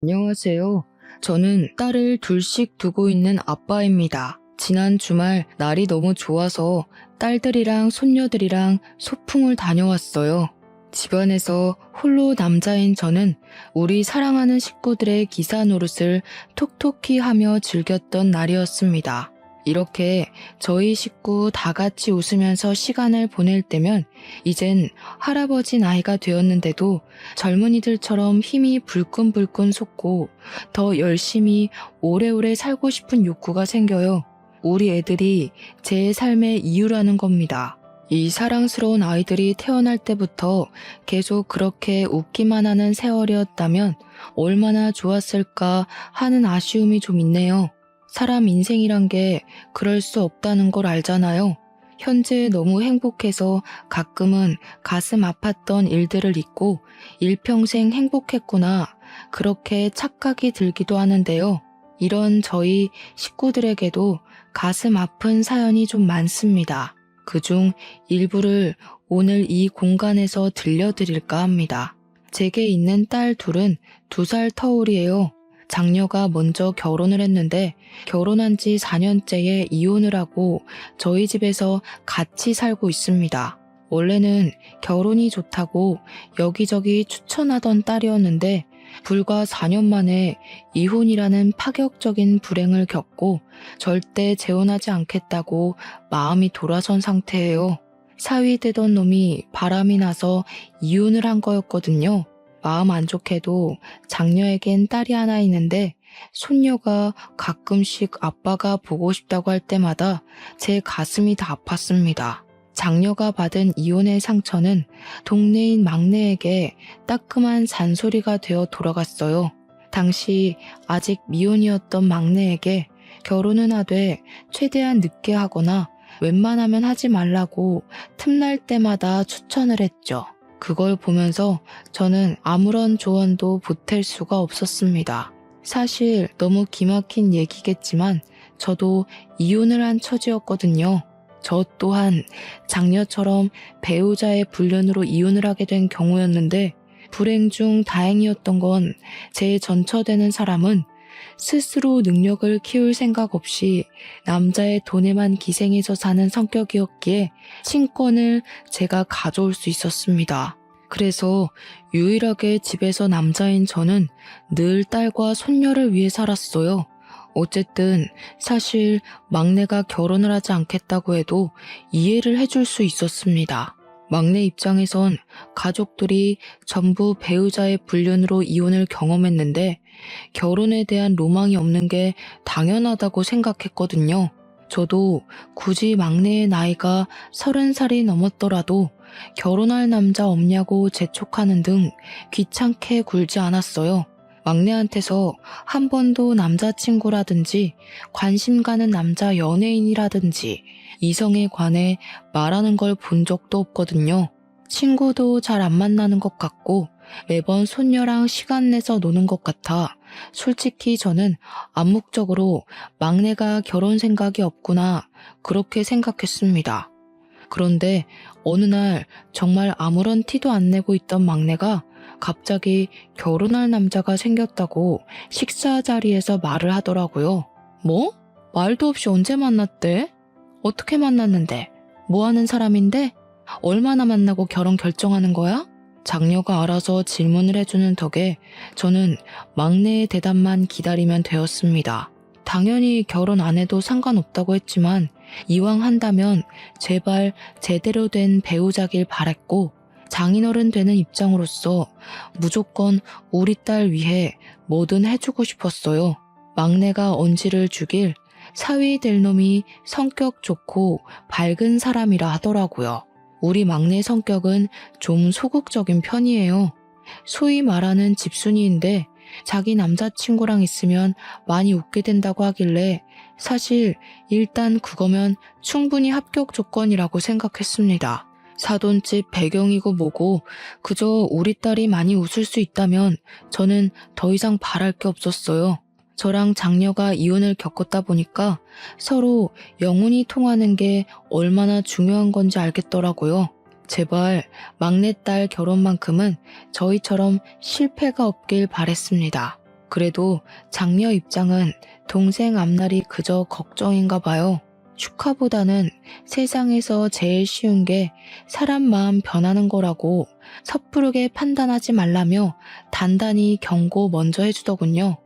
안녕하세요. 저는 딸을 둘씩 두고 있는 아빠입니다. 지난 주말 날이 너무 좋아서 딸들이랑 손녀들이랑 소풍을 다녀왔어요. 집안에서 홀로 남자인 저는 우리 사랑하는 식구들의 기사 노릇을 톡톡히 하며 즐겼던 날이었습니다. 이렇게 저희 식구 다 같이 웃으면서 시간을 보낼 때면 이젠 할아버지 나이가 되었는데도 젊은이들처럼 힘이 불끈불끈 솟고 더 열심히 오래오래 살고 싶은 욕구가 생겨요. 우리 애들이 제 삶의 이유라는 겁니다. 이 사랑스러운 아이들이 태어날 때부터 계속 그렇게 웃기만 하는 세월이었다면 얼마나 좋았을까 하는 아쉬움이 좀 있네요. 사람 인생이란 게 그럴 수 없다는 걸 알잖아요. 현재 너무 행복해서 가끔은 가슴 아팠던 일들을 잊고 일평생 행복했구나 그렇게 착각이 들기도 하는데요. 이런 저희 식구들에게도 가슴 아픈 사연이 좀 많습니다. 그중 일부를 오늘 이 공간에서 들려드릴까 합니다. 제게 있는 딸 둘은 2살 터울이에요. 장녀가 먼저 결혼을 했는데 결혼한 지 4년째에 이혼을 하고 저희 집에서 같이 살고 있습니다. 원래는 결혼이 좋다고 여기저기 추천하던 딸이었는데 불과 4년 만에 이혼이라는 파격적인 불행을 겪고 절대 재혼하지 않겠다고 마음이 돌아선 상태예요. 사위되던 놈이 바람이 나서 이혼을 한 거였거든요. 마음 안 좋게도 장녀에겐 딸이 하나 있는데 손녀가 가끔씩 아빠가 보고 싶다고 할 때마다 제 가슴이 다 아팠습니다. 장녀가 받은 이혼의 상처는 동네인 막내에게 따끔한 잔소리가 되어 돌아갔어요. 당시 아직 미혼이었던 막내에게 결혼은 하되 최대한 늦게 하거나 웬만하면 하지 말라고 틈날 때마다 추천을 했죠. 그걸 보면서 저는 아무런 조언도 보탤 수가 없었습니다. 사실 너무 기막힌 얘기겠지만 저도 이혼을 한 처지였거든요. 저 또한 장녀처럼 배우자의 불륜으로 이혼을 하게 된 경우였는데 불행 중 다행이었던 건 제 전처되는 사람은 스스로 능력을 키울 생각 없이 남자의 돈에만 기생해서 사는 성격이었기에 친권을 제가 가져올 수 있었습니다. 그래서 유일하게 집에서 남자인 저는 늘 딸과 손녀를 위해 살았어요. 어쨌든 사실 막내가 결혼을 하지 않겠다고 해도 이해를 해줄 수 있었습니다. 막내 입장에선 가족들이 전부 배우자의 불륜으로 이혼을 경험했는데 결혼에 대한 로망이 없는 게 당연하다고 생각했거든요. 저도 굳이 막내의 나이가 30살이 넘었더라도 결혼할 남자 없냐고 재촉하는 등 귀찮게 굴지 않았어요. 막내한테서 한 번도 남자친구라든지 관심 가는 남자 연예인이라든지 이성에 관해 말하는 걸 본 적도 없거든요. 친구도 잘 안 만나는 것 같고 매번 손녀랑 시간 내서 노는 것 같아 솔직히 저는 암묵적으로 막내가 결혼 생각이 없구나 그렇게 생각했습니다. 그런데 어느 날 정말 아무런 티도 안 내고 있던 막내가 갑자기 결혼할 남자가 생겼다고 식사 자리에서 말을 하더라고요. 뭐? 말도 없이 언제 만났대? 어떻게 만났는데? 뭐 하는 사람인데? 얼마나 만나고 결혼 결정하는 거야? 장녀가 알아서 질문을 해주는 덕에 저는 막내의 대답만 기다리면 되었습니다. 당연히 결혼 안 해도 상관없다고 했지만 이왕 한다면 제발 제대로 된 배우자길 바랬고 장인어른 되는 입장으로서 무조건 우리 딸 위해 뭐든 해주고 싶었어요. 막내가 언지를 주길 사위 될 놈이 성격 좋고 밝은 사람이라 하더라고요. 우리 막내 성격은 좀 소극적인 편이에요. 소위 말하는 집순이인데 자기 남자친구랑 있으면 많이 웃게 된다고 하길래 사실 일단 그거면 충분히 합격 조건이라고 생각했습니다. 사돈집 배경이고 뭐고 그저 우리 딸이 많이 웃을 수 있다면 저는 더 이상 바랄 게 없었어요. 저랑 장녀가 이혼을 겪었다 보니까 서로 영혼이 통하는 게 얼마나 중요한 건지 알겠더라고요. 제발 막내딸 결혼만큼은 저희처럼 실패가 없길 바랬습니다. 그래도 장녀 입장은 동생 앞날이 그저 걱정인가 봐요. 축하보다는 세상에서 제일 쉬운 게 사람 마음 변하는 거라고 섣부르게 판단하지 말라며 단단히 경고 먼저 해주더군요.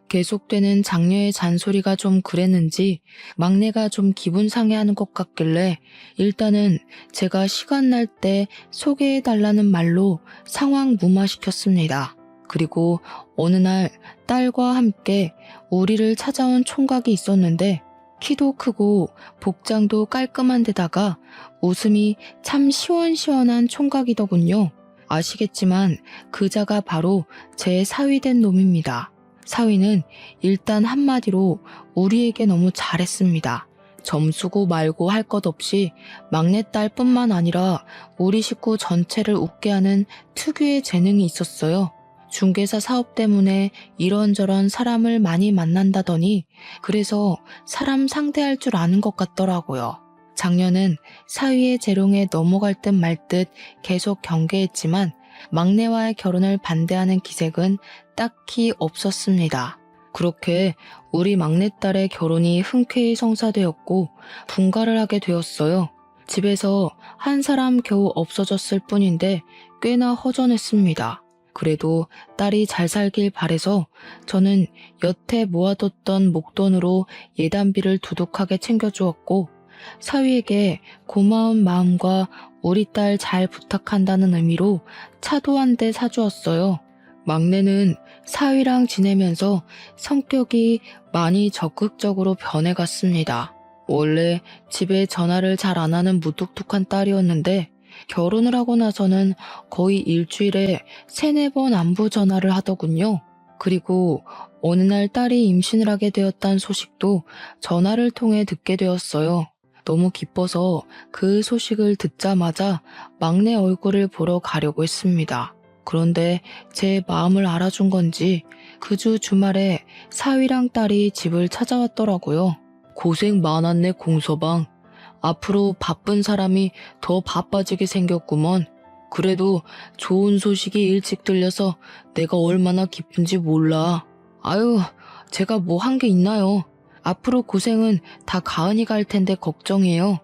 계속되는 장녀의 잔소리가 좀 그랬는지 막내가 좀 기분 상해하는 것 같길래 일단은 제가 시간 날 때 소개해달라는 말로 상황 무마시켰습니다. 그리고 어느 날 딸과 함께 우리를 찾아온 총각이 있었는데 키도 크고 복장도 깔끔한 데다가 웃음이 참 시원시원한 총각이더군요. 아시겠지만 그자가 바로 제 사위된 놈입니다. 사위는 일단 한마디로 우리에게 너무 잘했습니다. 점수고 말고 할 것 없이 막내딸뿐만 아니라 우리 식구 전체를 웃게 하는 특유의 재능이 있었어요. 중개사 사업 때문에 이런저런 사람을 많이 만난다더니 그래서 사람 상대할 줄 아는 것 같더라고요. 작년은 사위의 재롱에 넘어갈 듯 말 듯 계속 경계했지만 막내와의 결혼을 반대하는 기색은 딱히 없었습니다. 그렇게 우리 막내딸의 결혼이 흔쾌히 성사되었고 분가를 하게 되었어요. 집에서 한 사람 겨우 없어졌을 뿐인데 꽤나 허전했습니다. 그래도 딸이 잘 살길 바래서 저는 여태 모아뒀던 목돈으로 예단비를 두둑하게 챙겨주었고 사위에게 고마운 마음과 우리 딸 잘 부탁한다는 의미로 차도 한 대 사주었어요. 막내는 사위랑 지내면서 성격이 많이 적극적으로 변해갔습니다. 원래 집에 전화를 잘 안 하는 무뚝뚝한 딸이었는데 결혼을 하고 나서는 거의 일주일에 3-4번 안부 전화를 하더군요. 그리고 어느 날 딸이 임신을 하게 되었다는 소식도 전화를 통해 듣게 되었어요. 너무 기뻐서 그 소식을 듣자마자 막내 얼굴을 보러 가려고 했습니다. 그런데 제 마음을 알아준 건지 그 주 주말에 사위랑 딸이 집을 찾아왔더라고요. 고생 많았네 공서방. 앞으로 바쁜 사람이 더 바빠지게 생겼구먼. 그래도 좋은 소식이 일찍 들려서 내가 얼마나 기쁜지 몰라. 아유, 제가 뭐 한 게 있나요? 앞으로 고생은 다 가은이가 할 텐데 걱정이에요.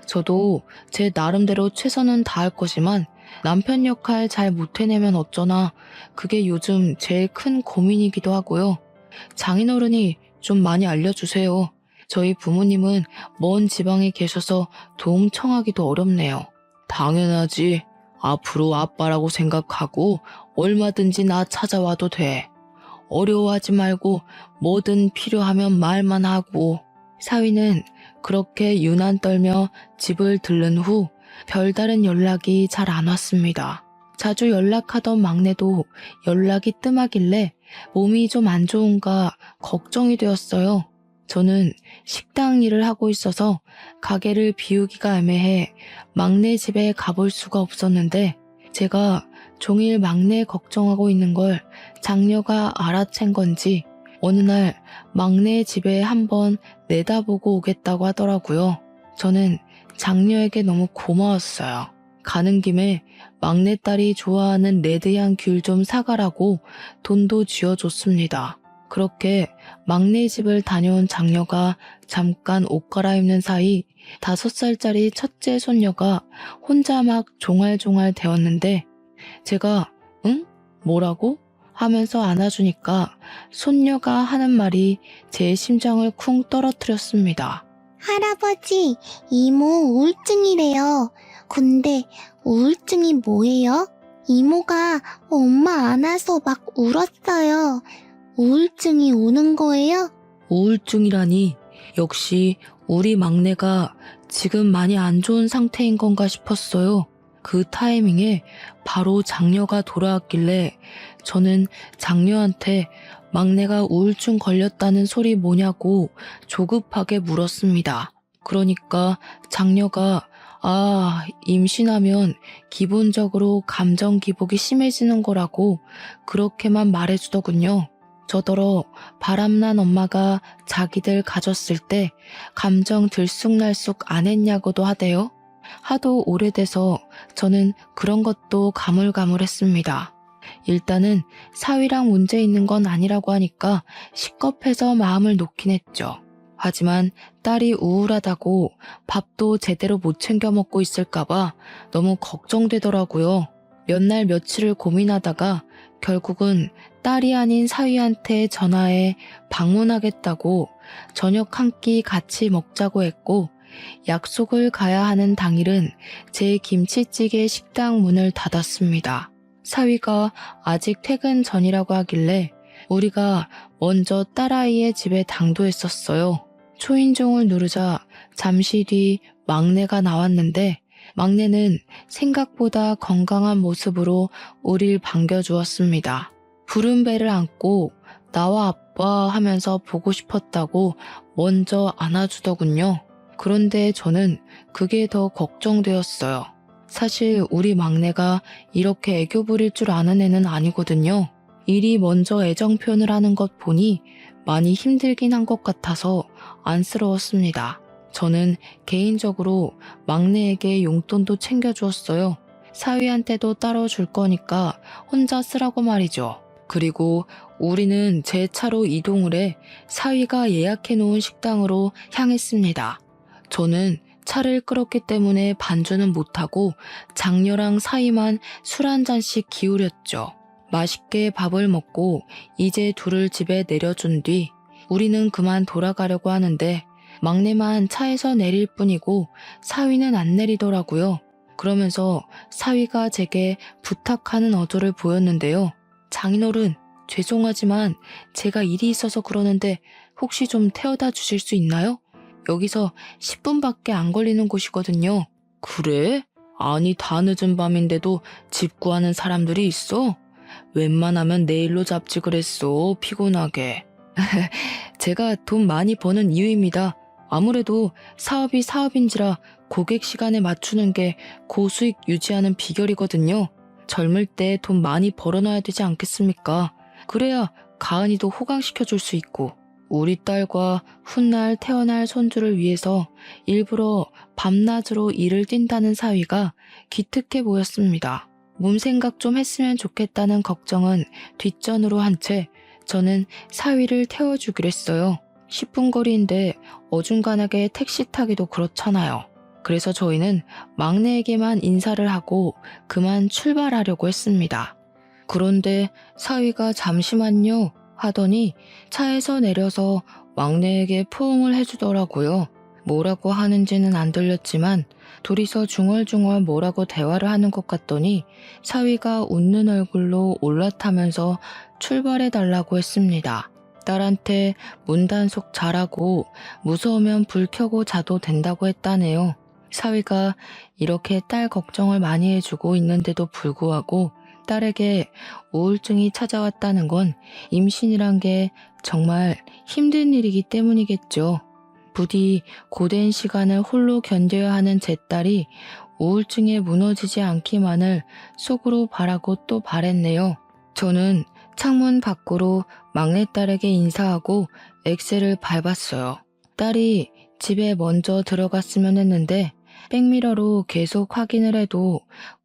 저도 제 나름대로 최선은 다할 거지만 남편 역할 잘 못해내면 어쩌나 그게 요즘 제일 큰 고민이기도 하고요. 장인어른이 좀 많이 알려주세요. 저희 부모님은 먼 지방에 계셔서 도움 청하기도 어렵네요. 당연하지. 앞으로 아빠라고 생각하고 얼마든지 나 찾아와도 돼. 어려워하지 말고 뭐든 필요하면 말만 하고. 사위는 그렇게 유난 떨며 집을 들른 후 별다른 연락이 잘 안 왔습니다. 자주 연락하던 막내도 연락이 뜸하길래 몸이 좀 안 좋은가 걱정이 되었어요. 저는 식당 일을 하고 있어서 가게를 비우기가 애매해 막내 집에 가볼 수가 없었는데 제가 종일 막내 걱정하고 있는 걸 장녀가 알아챈 건지 어느 날 막내 집에 한번 내다보고 오겠다고 하더라고요. 저는 장녀에게 너무 고마웠어요. 가는 김에 막내딸이 좋아하는 레드향 귤 좀 사가라고 돈도 쥐어줬습니다. 그렇게 막내 집을 다녀온 장녀가 잠깐 옷 갈아입는 사이 5살짜리 첫째 손녀가 혼자 막 종알종알 대었는데 제가 응? 뭐라고? 하면서 안아주니까 손녀가 하는 말이 제 심장을 쿵 떨어뜨렸습니다. 할아버지, 이모 우울증이래요. 근데 우울증이 뭐예요? 이모가 엄마 안아서 막 울었어요. 우울증이 오는 거예요? 우울증이라니 역시 우리 막내가 지금 많이 안 좋은 상태인 건가 싶었어요. 그 타이밍에 바로 장녀가 돌아왔길래 저는 장녀한테 막내가 우울증 걸렸다는 소리 뭐냐고 조급하게 물었습니다. 그러니까 장녀가 임신하면 기본적으로 감정 기복이 심해지는 거라고 그렇게만 말해주더군요. 저더러 바람난 엄마가 자기들 가졌을 때 감정 들쑥날쑥 안 했냐고도 하대요. 하도 오래돼서 저는 그런 것도 가물가물했습니다. 일단은 사위랑 문제 있는 건 아니라고 하니까 식겁해서 마음을 놓긴 했죠. 하지만 딸이 우울하다고 밥도 제대로 못 챙겨 먹고 있을까봐 너무 걱정되더라고요. 몇 날 며칠을 고민하다가 결국은 딸이 아닌 사위한테 전화해 방문하겠다고 저녁 한 끼 같이 먹자고 했고, 약속을 가야 하는 당일은 제 김치찌개 식당 문을 닫았습니다. 사위가 아직 퇴근 전이라고 하길래 우리가 먼저 딸아이의 집에 당도했었어요. 초인종을 누르자 잠시 뒤 막내가 나왔는데, 막내는 생각보다 건강한 모습으로 우릴 반겨주었습니다. 부른 배를 안고 나와 아빠 하면서 보고 싶었다고 먼저 안아주더군요. 그런데 저는 그게 더 걱정되었어요. 사실 우리 막내가 이렇게 애교 부릴 줄 아는 애는 아니거든요. 일이 먼저 애정 표현을 하는 것 보니 많이 힘들긴 한 것 같아서 안쓰러웠습니다. 저는 개인적으로 막내에게 용돈도 챙겨주었어요. 사위한테도 따로 줄 거니까 혼자 쓰라고 말이죠. 그리고 우리는 제 차로 이동을 해 사위가 예약해 놓은 식당으로 향했습니다. 저는 차를 끌었기 때문에 반주는 못하고 장녀랑 사위만 술 한 잔씩 기울였죠. 맛있게 밥을 먹고 이제 둘을 집에 내려준 뒤 우리는 그만 돌아가려고 하는데 막내만 차에서 내릴 뿐이고 사위는 안 내리더라고요. 그러면서 사위가 제게 부탁하는 어조를 보였는데요. 장인어른, 죄송하지만 제가 일이 있어서 그러는데 혹시 좀 태워다 주실 수 있나요? 여기서 10분밖에 안 걸리는 곳이거든요. 그래? 아니, 다 늦은 밤인데도 집 구하는 사람들이 있어? 웬만하면 내일로 잡지 그랬어, 피곤하게. 제가 돈 많이 버는 이유입니다. 아무래도 사업이 사업인지라 고객 시간에 맞추는 게 고수익 유지하는 비결이거든요. 젊을 때 돈 많이 벌어놔야 되지 않겠습니까? 그래야 가은이도 호강시켜줄 수 있고, 우리 딸과 훗날 태어날 손주를 위해서 일부러 밤낮으로 일을 뛴다는 사위가 기특해 보였습니다. 몸 생각 좀 했으면 좋겠다는 걱정은 뒷전으로 한 채 저는 사위를 태워주기로 했어요. 10분 거리인데 어중간하게 택시 타기도 그렇잖아요. 그래서 저희는 막내에게만 인사를 하고 그만 출발하려고 했습니다. 그런데 사위가 잠시만요 하더니 차에서 내려서 막내에게 포옹을 해주더라고요. 뭐라고 하는지는 안 들렸지만 둘이서 중얼중얼 뭐라고 대화를 하는 것 같더니 사위가 웃는 얼굴로 올라타면서 출발해달라고 했습니다. 딸한테 문단속 잘하고 무서우면 불 켜고 자도 된다고 했다네요. 사위가 이렇게 딸 걱정을 많이 해주고 있는데도 불구하고 딸에게 우울증이 찾아왔다는 건 임신이란 게 정말 힘든 일이기 때문이겠죠. 부디 고된 시간을 홀로 견뎌야 하는 제 딸이 우울증에 무너지지 않기만을 속으로 바라고 또 바랬네요. 저는 창문 밖으로 막내딸에게 인사하고 엑셀을 밟았어요. 딸이 집에 먼저 들어갔으면 했는데 백미러로 계속 확인을 해도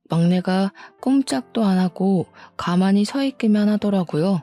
막내가 꼼짝도 안 하고 가만히 서 있기만 하더라고요.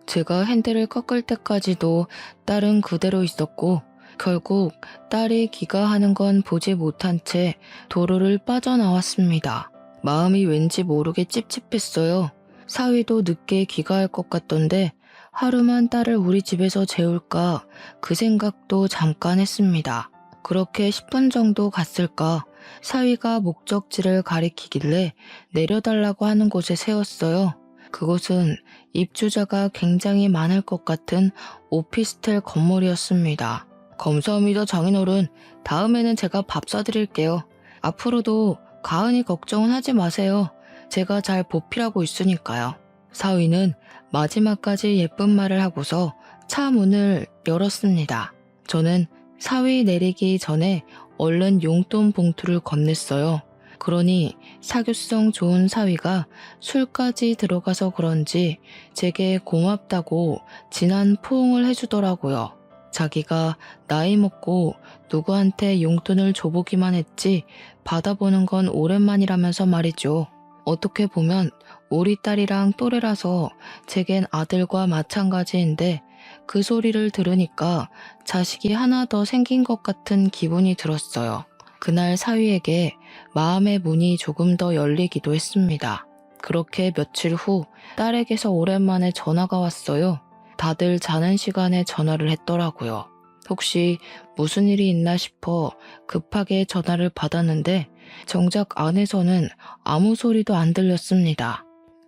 제가 핸들을 꺾을 때까지도 딸은 그대로 있었고 결국 딸이 귀가하는 건 보지 못한 채 도로를 빠져나왔습니다. 마음이 왠지 모르게 찝찝했어요. 사위도 늦게 귀가할 것 같던데 하루만 딸을 우리 집에서 재울까 그 생각도 잠깐 했습니다. 그렇게 10분 정도 갔을까 사위가 목적지를 가리키길래 내려달라고 하는 곳에 세웠어요. 그곳은 입주자가 굉장히 많을 것 같은 오피스텔 건물이었습니다. 감사합니다, 장인어른. 다음에는 제가 밥 사드릴게요. 앞으로도 가은이 걱정은 하지 마세요. 제가 잘 보필하고 있으니까요. 사위는 마지막까지 예쁜 말을 하고서 차 문을 열었습니다. 저는 사위 내리기 전에 얼른 용돈 봉투를 건넸어요. 그러니 사교성 좋은 사위가 술까지 들어가서 그런지 제게 고맙다고 진한 포옹을 해주더라고요. 자기가 나이 먹고 누구한테 용돈을 줘보기만 했지 받아보는 건 오랜만이라면서 말이죠. 어떻게 보면 우리 딸이랑 또래라서 제겐 아들과 마찬가지인데 그 소리를 들으니까 자식이 하나 더 생긴 것 같은 기분이 들었어요. 그날 사위에게 마음의 문이 조금 더 열리기도 했습니다. 그렇게 며칠 후 딸에게서 오랜만에 전화가 왔어요. 다들 자는 시간에 전화를 했더라고요. 혹시 무슨 일이 있나 싶어 급하게 전화를 받았는데 정작 안에서는 아무 소리도 안 들렸습니다.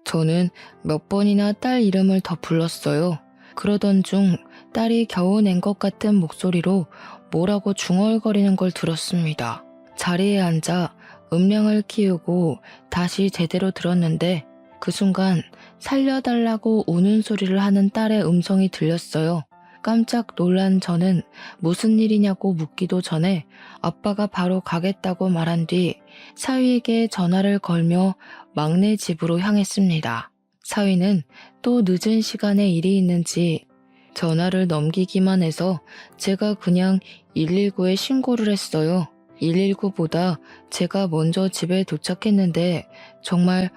저는 몇 번이나 딸 이름을 더 불렀어요. 그러던 중 딸이 겨우 낸 것 같은 목소리로 뭐라고 중얼거리는 걸 들었습니다. 자리에 앉아 음량을 키우고 다시 제대로 들었는데 그 순간 살려달라고 우는 소리를 하는 딸의 음성이 들렸어요. 깜짝 놀란 저는 무슨 일이냐고 묻기도 전에 아빠가 바로 가겠다고 말한 뒤 사위에게 전화를 걸며 막내 집으로 향했습니다. 사위는 또 늦은 시간에 일이 있는지 전화를 넘기기만 해서 제가 그냥 119에 신고를 했어요. 119보다 제가 먼저 집에 도착했는데 정말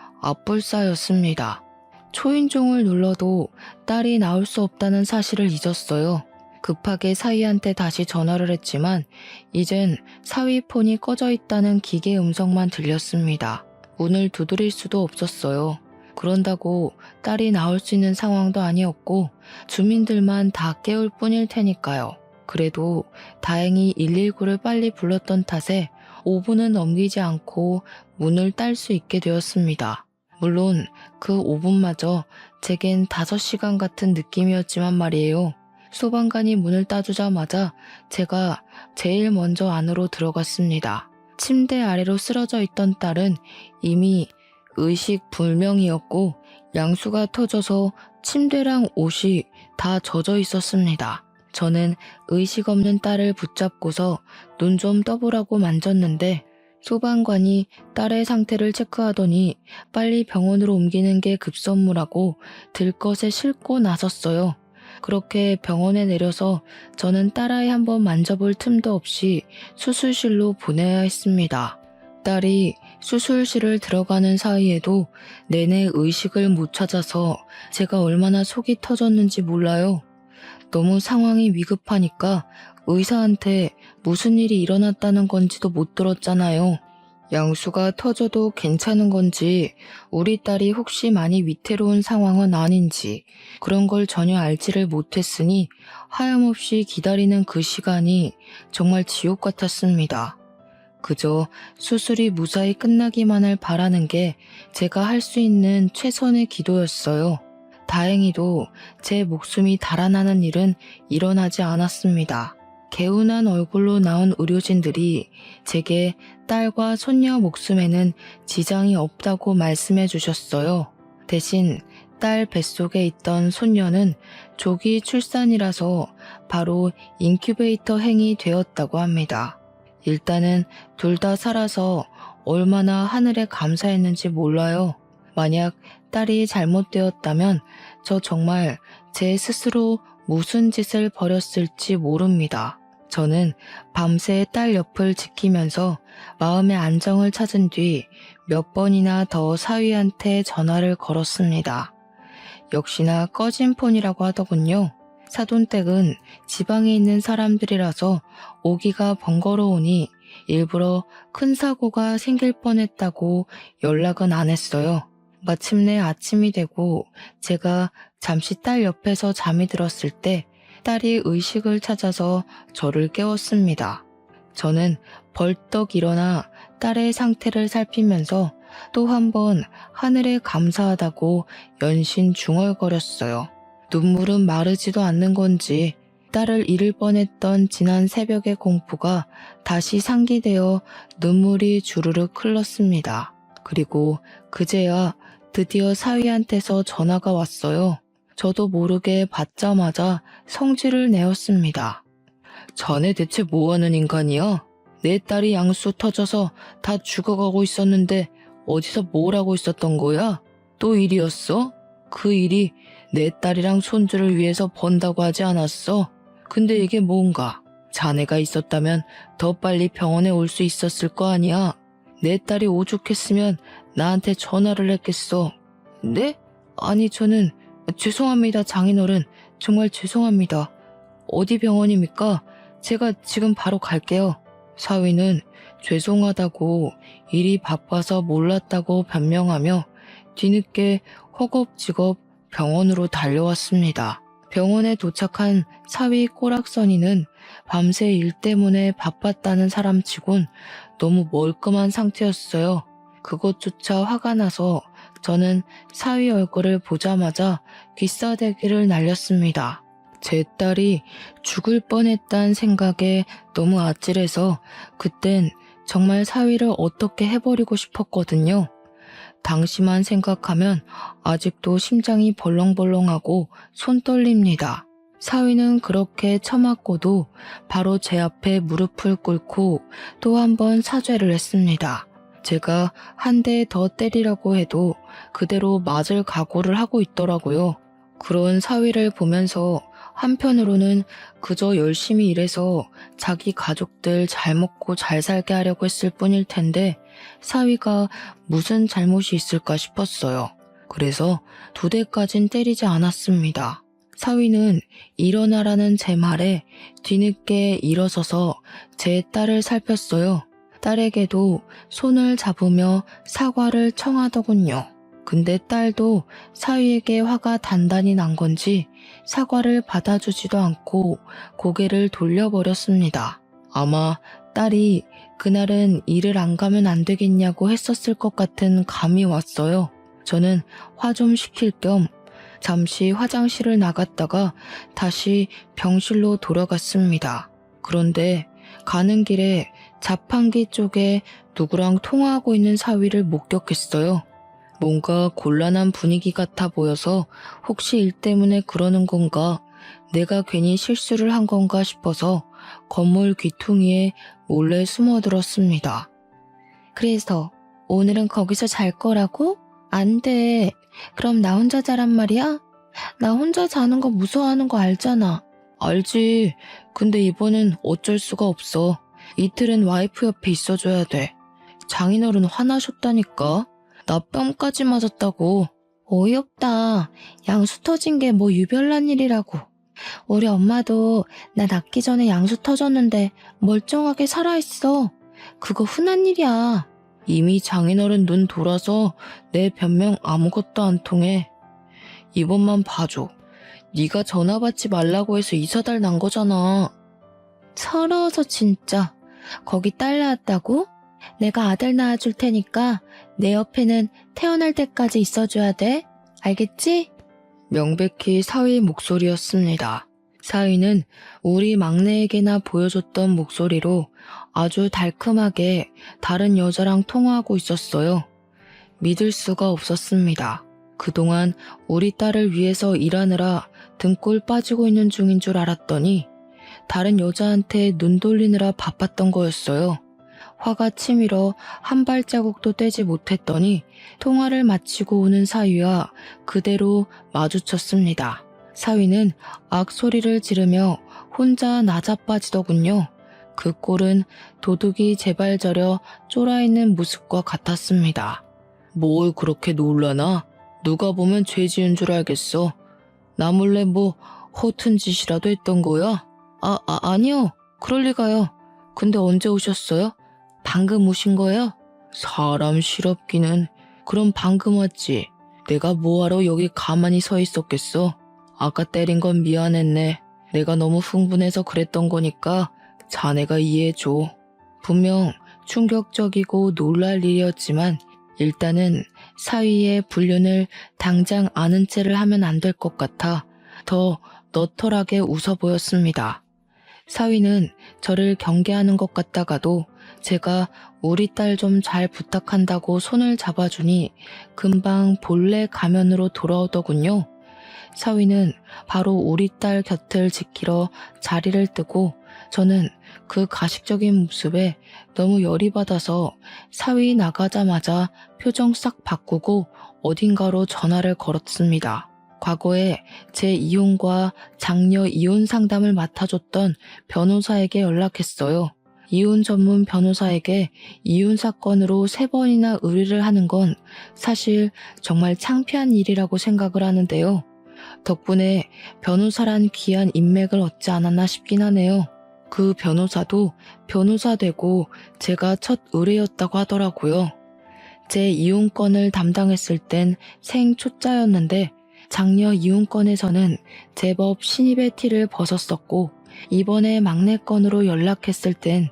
앞불싸였습니다. 초인종을 눌러도 딸이 나올 수 없다는 사실을 잊었어요. 급하게 사위한테 다시 전화를 했지만 이젠 사위 폰이 꺼져 있다는 기계 음성만 들렸습니다. 문을 두드릴 수도 없었어요. 그런다고 딸이 나올 수 있는 상황도 아니었고 주민들만 다 깨울 뿐일 테니까요. 그래도 다행히 119를 빨리 불렀던 탓에 5분은 넘기지 않고 문을 딸 수 있게 되었습니다. 물론 그 5분마저 제겐 5시간 같은 느낌이었지만 말이에요. 소방관이 문을 따주자마자 제가 제일 먼저 안으로 들어갔습니다. 침대 아래로 쓰러져 있던 딸은 이미 의식 불명이었고 양수가 터져서 침대랑 옷이 다 젖어 있었습니다. 저는 의식 없는 딸을 붙잡고서 눈 좀 떠보라고 만졌는데 소방관이 딸의 상태를 체크하더니 빨리 병원으로 옮기는 게 급선무라고 들것에 싣고 나섰어요. 그렇게 병원에 내려서 저는 딸아이 한번 만져볼 틈도 없이 수술실로 보내야 했습니다. 딸이 수술실을 들어가는 사이에도 내내 의식을 못 찾아서 제가 얼마나 속이 터졌는지 몰라요. 너무 상황이 위급하니까 의사한테 무슨 일이 일어났다는 건지도 못 들었잖아요. 양수가 터져도 괜찮은 건지 우리 딸이 혹시 많이 위태로운 상황은 아닌지 그런 걸 전혀 알지를 못했으니 하염없이 기다리는 그 시간이 정말 지옥 같았습니다. 그저 수술이 무사히 끝나기만을 바라는 게 제가 할 수 있는 최선의 기도였어요. 다행히도 제 목숨이 달아나는 일은 일어나지 않았습니다. 개운한 얼굴로 나온 의료진들이 제게 딸과 손녀 목숨에는 지장이 없다고 말씀해 주셨어요. 대신 딸 뱃속에 있던 손녀는 조기 출산이라서 바로 인큐베이터 행이 되었다고 합니다. 일단은 둘 다 살아서 얼마나 하늘에 감사했는지 몰라요. 만약 딸이 잘못되었다면 저 정말 제 스스로 무슨 짓을 벌였을지 모릅니다. 저는 밤새 딸 옆을 지키면서 마음의 안정을 찾은 뒤 몇 번이나 더 사위한테 전화를 걸었습니다. 역시나 꺼진 폰이라고 하더군요. 사돈댁은 지방에 있는 사람들이라서 오기가 번거로우니 일부러 큰 사고가 생길 뻔했다고 연락은 안 했어요. 마침내 아침이 되고 제가 잠시 딸 옆에서 잠이 들었을 때 딸이 의식을 찾아서 저를 깨웠습니다. 저는 벌떡 일어나 딸의 상태를 살피면서 또 한 번 하늘에 감사하다고 연신 중얼거렸어요. 눈물은 마르지도 않는 건지 딸을 잃을 뻔했던 지난 새벽의 공포가 다시 상기되어 눈물이 주르륵 흘렀습니다. 그리고 그제야 드디어 사위한테서 전화가 왔어요. 저도 모르게 받자마자 성질을 내었습니다. 자네 대체 뭐하는 인간이야? 내 딸이 양수 터져서 다 죽어가고 있었는데 어디서 뭘 하고 있었던 거야? 또 일이었어? 그 일이 내 딸이랑 손주를 위해서 번다고 하지 않았어? 근데 이게 뭔가? 자네가 있었다면 더 빨리 병원에 올 수 있었을 거 아니야? 내 딸이 오죽했으면 나한테 전화를 했겠어. 네? 아니, 저는 죄송합니다, 장인어른. 정말 죄송합니다. 어디 병원입니까? 제가 지금 바로 갈게요. 사위는 죄송하다고 일이 바빠서 몰랐다고 변명하며 뒤늦게 허겁지겁 병원으로 달려왔습니다. 병원에 도착한 사위 꼬락서니는 밤새 일 때문에 바빴다는 사람치곤 너무 멀끔한 상태였어요. 그것조차 화가 나서 저는 사위 얼굴을 보자마자 귀싸대기를 날렸습니다. 제 딸이 죽을 뻔했다는 생각에 너무 아찔해서 그땐 정말 사위를 어떻게 해버리고 싶었거든요. 당시만 생각하면 아직도 심장이 벌렁벌렁하고 손 떨립니다. 사위는 그렇게 처맞고도 바로 제 앞에 무릎을 꿇고 또 한 번 사죄를 했습니다. 제가 한 대 더 때리라고 해도 그대로 맞을 각오를 하고 있더라고요. 그런 사위를 보면서 한편으로는 그저 열심히 일해서 자기 가족들 잘 먹고 잘 살게 하려고 했을 뿐일 텐데 사위가 무슨 잘못이 있을까 싶었어요. 그래서 2대까진 때리지 않았습니다. 사위는 일어나라는 제 말에 뒤늦게 일어서서 제 딸을 살폈어요. 딸에게도 손을 잡으며 사과를 청하더군요. 근데 딸도 사위에게 화가 단단히 난 건지 사과를 받아주지도 않고 고개를 돌려버렸습니다. 아마 딸이 그날은 일을 안 가면 안 되겠냐고 했었을 것 같은 감이 왔어요. 저는 화 좀 식힐 겸 잠시 화장실을 나갔다가 다시 병실로 돌아갔습니다. 그런데 가는 길에 자판기 쪽에 누구랑 통화하고 있는 사위를 목격했어요. 뭔가 곤란한 분위기 같아 보여서 혹시 일 때문에 그러는 건가, 내가 괜히 실수를 한 건가 싶어서 건물 귀퉁이에 몰래 숨어들었습니다. 그래서 오늘은 거기서 잘 거라고? 안 돼. 그럼 나 혼자 자란 말이야? 나 혼자 자는 거 무서워하는 거 알잖아. 알지. 근데 이번엔 어쩔 수가 없어. 이틀은 와이프 옆에 있어줘야 돼. 장인어른 화나셨다니까. 나 뺨까지 맞았다고. 어이없다. 양수 터진 게 뭐 유별난 일이라고. 우리 엄마도 나 낳기 전에 양수 터졌는데 멀쩡하게 살아있어. 그거 흔한 일이야. 이미 장인어른 눈 돌아서 내 변명 아무것도 안 통해. 이번만 봐줘. 네가 전화 받지 말라고 해서 이사달 난 거잖아. 서러워서 진짜. 거기 딸 낳았다고? 내가 아들 낳아줄 테니까 내 옆에는 태어날 때까지 있어줘야 돼. 알겠지? 명백히 사위의 목소리였습니다. 사위는 우리 막내에게나 보여줬던 목소리로 아주 달큼하게 다른 여자랑 통화하고 있었어요. 믿을 수가 없었습니다. 그동안 우리 딸을 위해서 일하느라 등골 빠지고 있는 중인 줄 알았더니 다른 여자한테 눈 돌리느라 바빴던 거였어요. 화가 치밀어 한 발자국도 떼지 못했더니 통화를 마치고 오는 사위와 그대로 마주쳤습니다. 사위는 악소리를 지르며 혼자 나자빠지더군요. 그 꼴은 도둑이 제발 저려 쫄아있는 모습과 같았습니다. 뭘 그렇게 놀라나? 누가 보면 죄 지은 줄 알겠어. 나 몰래 뭐 허튼 짓이라도 했던 거야? 아니요. 그럴 리가요. 근데 언제 오셨어요? 방금 오신 거예요? 사람 실없기는. 그럼 방금 왔지. 내가 뭐하러 여기 가만히 서 있었겠어? 아까 때린 건 미안했네. 내가 너무 흥분해서 그랬던 거니까 자네가 이해해줘. 분명 충격적이고 놀랄 일이었지만 일단은 사위의 불륜을 당장 아는 체를 하면 안 될 것 같아 더 너털하게 웃어 보였습니다. 사위는 저를 경계하는 것 같다가도 제가 우리 딸 좀 잘 부탁한다고 손을 잡아주니 금방 본래 가면으로 돌아오더군요. 사위는 바로 우리 딸 곁을 지키러 자리를 뜨고 저는 그 가식적인 모습에 너무 열이 받아서 사위 나가자마자 표정 싹 바꾸고 어딘가로 전화를 걸었습니다. 과거에 제 이혼과 장녀 이혼 상담을 맡아줬던 변호사에게 연락했어요. 이혼 전문 변호사에게 이혼 사건으로 3번이나 의뢰를 하는 건 사실 정말 창피한 일이라고 생각을 하는데요. 덕분에 변호사란 귀한 인맥을 얻지 않았나 싶긴 하네요. 그 변호사도 변호사 되고 제가 첫 의뢰였다고 하더라고요. 제 이혼건을 담당했을 땐 생초짜였는데 장녀 이혼건에서는 제법 신입의 티를 벗었었고 이번에 막내 건으로 연락했을 땐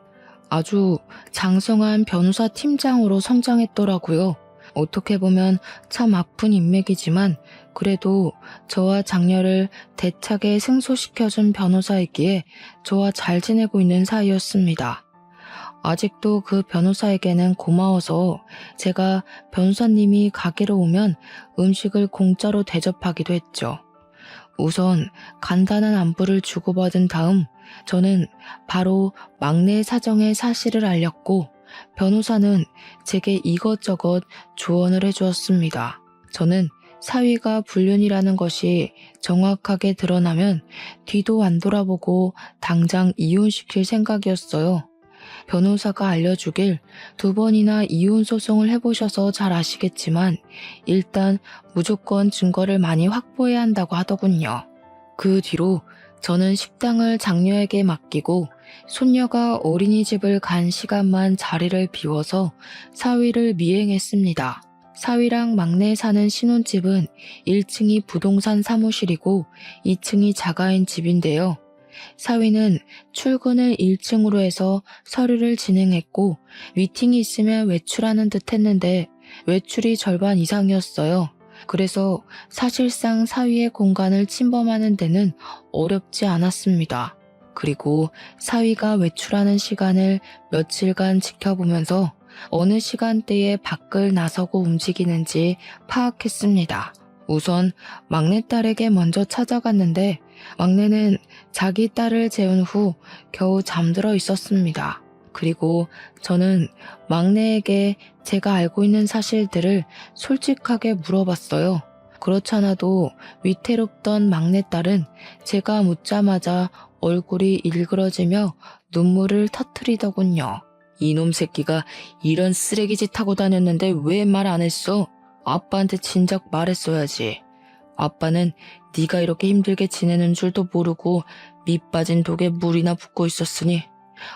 아주 장성한 변호사 팀장으로 성장했더라고요. 어떻게 보면 참 아픈 인맥이지만 그래도 저와 장녀를 대차게 승소시켜준 변호사이기에 저와 잘 지내고 있는 사이였습니다. 아직도 그 변호사에게는 고마워서 제가 변호사님이 가게로 오면 음식을 공짜로 대접하기도 했죠. 우선 간단한 안부를 주고받은 다음 저는 바로 막내 사정의 사실을 알렸고 변호사는 제게 이것저것 조언을 해주었습니다. 저는 사위가 불륜이라는 것이 정확하게 드러나면 뒤도 안 돌아보고 당장 이혼시킬 생각이었어요. 변호사가 알려주길 2번이나 이혼 소송을 해보셔서 잘 아시겠지만 일단 무조건 증거를 많이 확보해야 한다고 하더군요. 그 뒤로 저는 식당을 장녀에게 맡기고 손녀가 어린이집을 간 시간만 자리를 비워서 사위를 미행했습니다. 사위랑 막내 사는 신혼집은 1층이 부동산 사무실이고 2층이 자가인 집인데요. 사위는 출근을 1층으로 해서 서류를 진행했고 미팅이 있으면 외출하는 듯 했는데 외출이 절반 이상이었어요. 그래서 사실상 사위의 공간을 침범하는 데는 어렵지 않았습니다. 그리고 사위가 외출하는 시간을 며칠간 지켜보면서 어느 시간대에 밖을 나서고 움직이는지 파악했습니다. 우선 막내딸에게 먼저 찾아갔는데 막내는 자기 딸을 재운 후 겨우 잠들어 있었습니다. 그리고 저는 막내에게 제가 알고 있는 사실들을 솔직하게 물어봤어요. 그렇잖아도 위태롭던 막내딸은 제가 묻자마자 얼굴이 일그러지며 눈물을 터뜨리더군요. 이놈 새끼가 이런 쓰레기짓 하고 다녔는데 왜 말 안 했어? 아빠한테 진작 말했어야지. 아빠는 네가 이렇게 힘들게 지내는 줄도 모르고 밑 빠진 독에 물이나 붓고 있었으니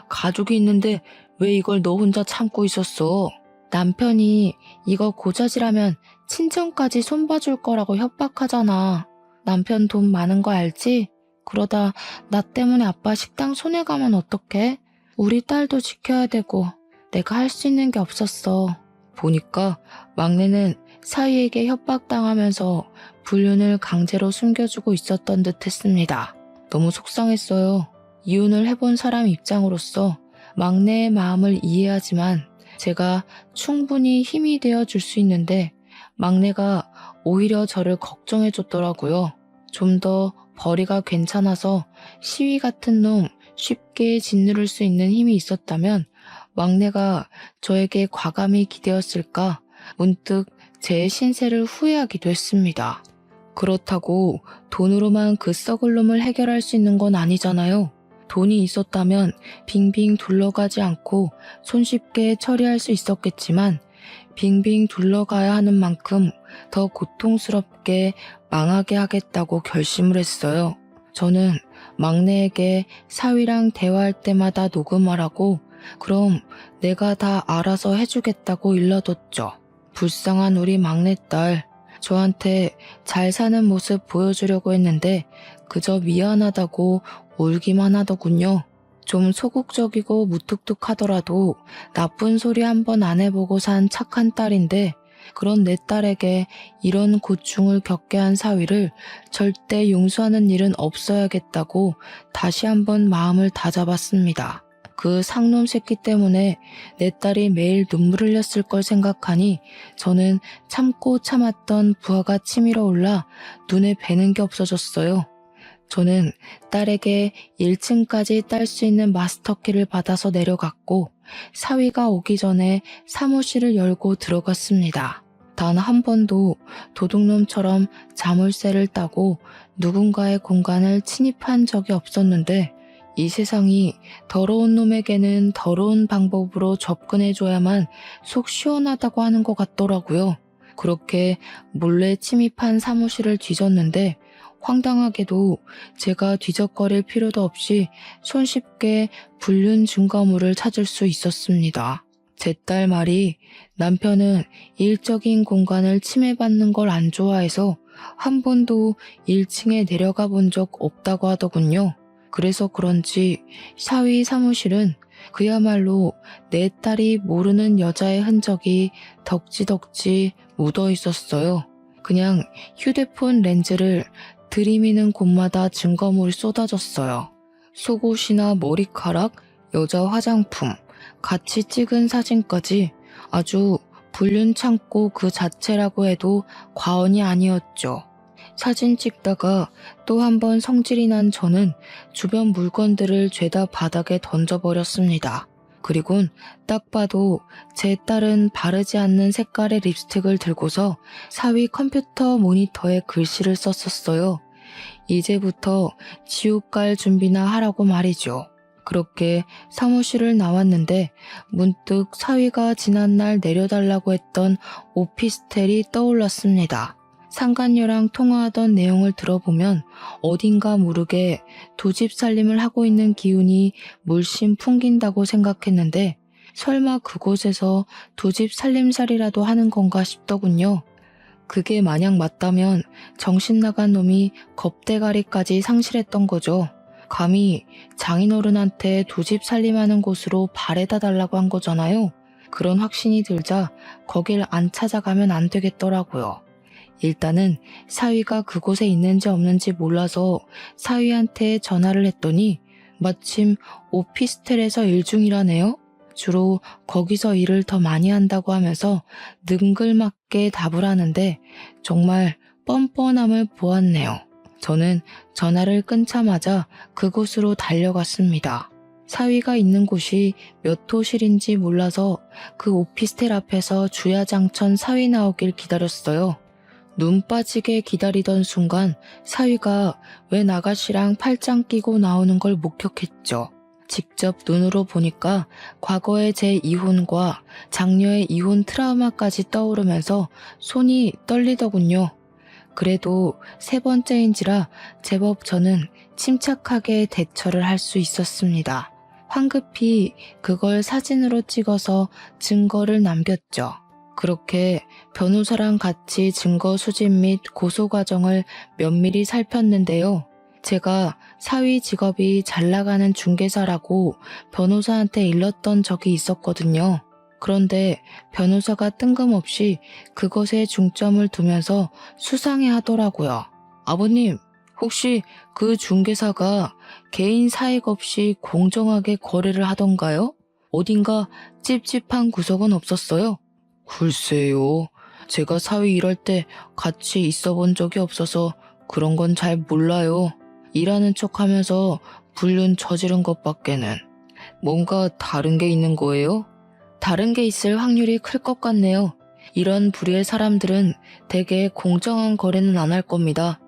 가족이 있는데 왜 이걸 너 혼자 참고 있었어? 남편이 이거 고자질하면 친정까지 손봐줄 거라고 협박하잖아. 남편 돈 많은 거 알지? 그러다 나 때문에 아빠 식당 손해가면 어떡해? 우리 딸도 지켜야 되고 내가 할 수 있는 게 없었어. 보니까 막내는 사위에게 협박당하면서 불륜을 강제로 숨겨주고 있었던 듯 했습니다. 너무 속상했어요. 이혼을 해본 사람 입장으로서 막내의 마음을 이해하지만 제가 충분히 힘이 되어 줄 수 있는데 막내가 오히려 저를 걱정해줬더라고요. 좀 더 벌이가 괜찮아서 시위 같은 놈 쉽게 짓누를 수 있는 힘이 있었다면 막내가 저에게 과감히 기대었을까 문득 제 신세를 후회하기도 했습니다. 그렇다고 돈으로만 그 썩을 놈을 해결할 수 있는 건 아니잖아요. 돈이 있었다면 빙빙 둘러가지 않고 손쉽게 처리할 수 있었겠지만 빙빙 둘러가야 하는 만큼 더 고통스럽게 망하게 하겠다고 결심을 했어요. 저는 막내에게 사위랑 대화할 때마다 녹음하라고 그럼 내가 다 알아서 해주겠다고 일러뒀죠. 불쌍한 우리 막내딸, 저한테 잘 사는 모습 보여주려고 했는데 그저 미안하다고 울기만 하더군요. 좀 소극적이고 무뚝뚝하더라도 나쁜 소리 한번 안 해보고 산 착한 딸인데 그런 내 딸에게 이런 고충을 겪게 한 사위를 절대 용서하는 일은 없어야겠다고 다시 한번 마음을 다잡았습니다. 그 상놈 새끼 때문에 내 딸이 매일 눈물 흘렸을 걸 생각하니 저는 참고 참았던 부하가 치밀어 올라 눈에 뵈는 게 없어졌어요. 저는 딸에게 1층까지 딸 수 있는 마스터키를 받아서 내려갔고 사위가 오기 전에 사무실을 열고 들어갔습니다. 단 한 번도 도둑놈처럼 자물쇠를 따고 누군가의 공간을 침입한 적이 없었는데 이 세상이 더러운 놈에게는 더러운 방법으로 접근해줘야만 속 시원하다고 하는 것 같더라고요. 그렇게 몰래 침입한 사무실을 뒤졌는데 황당하게도 제가 뒤적거릴 필요도 없이 손쉽게 불륜 증거물을 찾을 수 있었습니다. 제 딸 말이 남편은 일적인 공간을 침해받는 걸 안 좋아해서 한 번도 1층에 내려가 본 적 없다고 하더군요. 그래서 그런지 사위 사무실은 그야말로 내 딸이 모르는 여자의 흔적이 덕지덕지 묻어 있었어요. 그냥 휴대폰 렌즈를 들이미는 곳마다 증거물이 쏟아졌어요. 속옷이나 머리카락, 여자 화장품, 같이 찍은 사진까지 아주 불륜 창고 그 자체라고 해도 과언이 아니었죠. 사진 찍다가 또 한 번 성질이 난 저는 주변 물건들을 죄다 바닥에 던져버렸습니다. 그리곤 딱 봐도 제 딸은 바르지 않는 색깔의 립스틱을 들고서 사위 컴퓨터 모니터에 글씨를 썼었어요. 이제부터 지옥 갈 준비나 하라고 말이죠. 그렇게 사무실을 나왔는데 문득 사위가 지난날 내려달라고 했던 오피스텔이 떠올랐습니다. 상간녀랑 통화하던 내용을 들어보면 어딘가 모르게 두 집 살림을 하고 있는 기운이 물씬 풍긴다고 생각했는데 설마 그곳에서 두 집 살림살이라도 하는 건가 싶더군요. 그게 만약 맞다면 정신 나간 놈이 겁대가리까지 상실했던 거죠. 감히 장인어른한테 두 집 살림하는 곳으로 발에다 달라고 한 거잖아요. 그런 확신이 들자 거길 안 찾아가면 안 되겠더라고요. 일단은 사위가 그곳에 있는지 없는지 몰라서 사위한테 전화를 했더니 마침 오피스텔에서 일 중이라네요. 주로 거기서 일을 더 많이 한다고 하면서 능글맞게 답을 하는데 정말 뻔뻔함을 보았네요. 저는 전화를 끊자마자 그곳으로 달려갔습니다. 사위가 있는 곳이 몇 호실인지 몰라서 그 오피스텔 앞에서 주야장천 사위 나오길 기다렸어요. 눈 빠지게 기다리던 순간 사위가 웬 아가씨랑 팔짱 끼고 나오는 걸 목격했죠. 직접 눈으로 보니까 과거의 제 이혼과 장녀의 이혼 트라우마까지 떠오르면서 손이 떨리더군요. 그래도 세 번째인지라 제법 저는 침착하게 대처를 할 수 있었습니다. 황급히 그걸 사진으로 찍어서 증거를 남겼죠. 그렇게 변호사랑 같이 증거 수집 및 고소 과정을 면밀히 살폈는데요. 제가 사위 직업이 잘 나가는 중개사라고 변호사한테 일렀던 적이 있었거든요. 그런데 변호사가 뜬금없이 그것에 중점을 두면서 수상해 하더라고요. 아버님, 혹시 그 중개사가 개인 사익 없이 공정하게 거래를 하던가요? 어딘가 찝찝한 구석은 없었어요? 글쎄요. 제가 사위 일할 때 같이 있어 본 적이 없어서 그런 건 잘 몰라요. 일하는 척 하면서 불륜 저지른 것밖에는. 뭔가 다른 게 있는 거예요? 다른 게 있을 확률이 클 것 같네요. 이런 부류의 사람들은 대개 공정한 거래는 안 할 겁니다.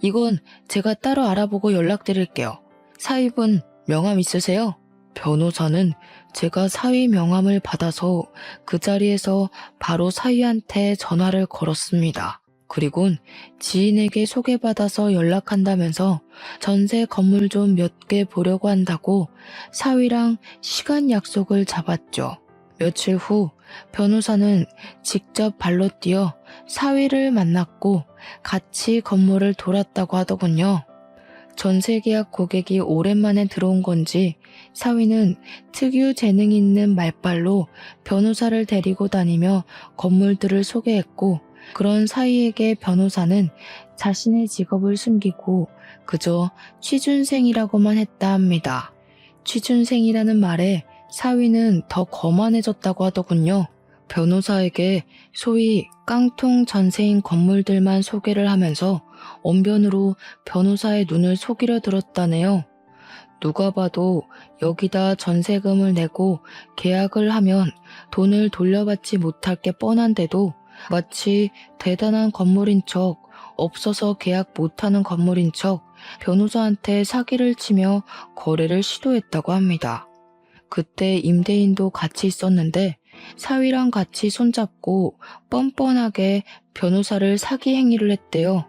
이건 제가 따로 알아보고 연락드릴게요. 사위분 명함 있으세요? 변호사는 제가 사위 명함을 받아서 그 자리에서 바로 사위한테 전화를 걸었습니다. 그리곤 지인에게 소개받아서 연락한다면서 전세 건물 좀 몇 개 보려고 한다고 사위랑 시간 약속을 잡았죠. 며칠 후 변호사는 직접 발로 뛰어 사위를 만났고 같이 건물을 돌았다고 하더군요. 전세계약 고객이 오랜만에 들어온 건지 사위는 특유 재능 있는 말발로 변호사를 데리고 다니며 건물들을 소개했고 그런 사위에게 변호사는 자신의 직업을 숨기고 그저 취준생이라고만 했다 합니다. 취준생이라는 말에 사위는 더 거만해졌다고 하더군요. 변호사에게 소위 깡통 전세인 건물들만 소개를 하면서 언변으로 변호사의 눈을 속이려 들었다네요. 누가 봐도 여기다 전세금을 내고 계약을 하면 돈을 돌려받지 못할 게 뻔한데도 마치 대단한 건물인 척, 없어서 계약 못하는 건물인 척 변호사한테 사기를 치며 거래를 시도했다고 합니다. 그때 임대인도 같이 있었는데 사위랑 같이 손잡고 뻔뻔하게 변호사를 사기 행위를 했대요.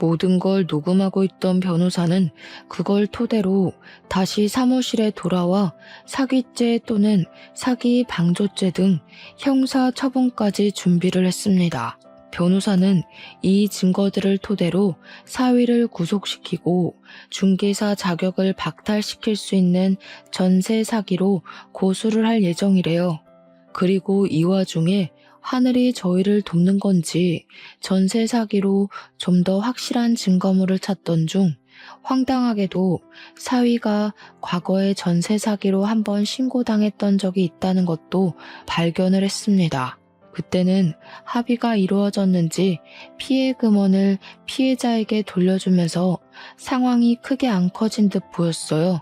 모든 걸 녹음하고 있던 변호사는 그걸 토대로 다시 사무실에 돌아와 사기죄 또는 사기 방조죄 등 형사 처분까지 준비를 했습니다. 변호사는 이 증거들을 토대로 사위를 구속시키고 중개사 자격을 박탈시킬 수 있는 전세 사기로 고소를 할 예정이래요. 그리고 이 와중에 하늘이 저희를 돕는 건지 전세 사기로 좀 더 확실한 증거물을 찾던 중 황당하게도 사위가 과거에 전세 사기로 한번 신고당했던 적이 있다는 것도 발견을 했습니다. 그때는 합의가 이루어졌는지 피해 금원을 피해자에게 돌려주면서 상황이 크게 안 커진 듯 보였어요.